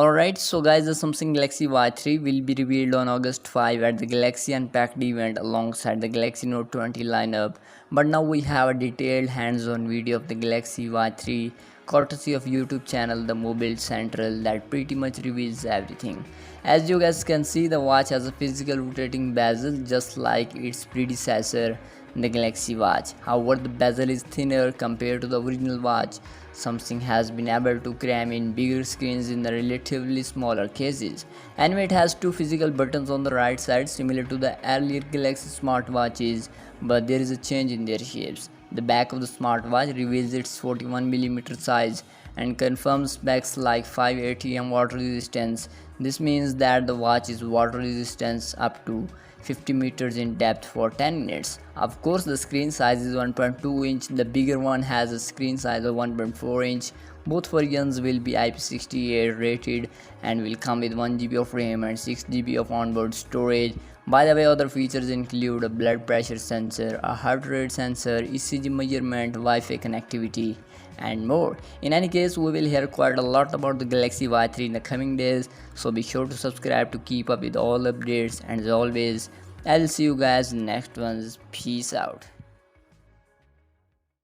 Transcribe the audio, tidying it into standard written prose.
Alright, so guys, the Samsung Galaxy Y3 will be revealed on August 5 at the Galaxy Unpacked event alongside the Galaxy Note 20 lineup. But now we have a detailed hands-on video of the Galaxy Y3 courtesy of YouTube channel The Mobile Central that pretty much reveals everything. As you guys can see, the watch has a physical rotating bezel just like its predecessor, the Galaxy Watch. However, the bezel is thinner compared to the original watch. Samsung has been able to cram in bigger screens in the relatively smaller cases. Anyway, it has two physical buttons on the right side similar to the earlier Galaxy smartwatches, but there is a change in their shapes. The back of the smartwatch reveals its 41mm size and confirms specs like 580 mm water resistance. This means that the watch is water resistant up to 50 meters in depth for 10 minutes. Of course, the screen size is 1.2 inch. The bigger one has a screen size of 1.4 inch. Both versions will be IP68 rated and will come with 1GB of RAM and 6GB of onboard storage. By the way, other features include a blood pressure sensor, a heart rate sensor, ECG measurement, Wi-Fi connectivity, and more. In any case, we will hear quite a lot about the Galaxy Y3 in the coming days, so be sure to subscribe to keep up with all updates, and as always, I'll see you guys in the next ones. Peace out.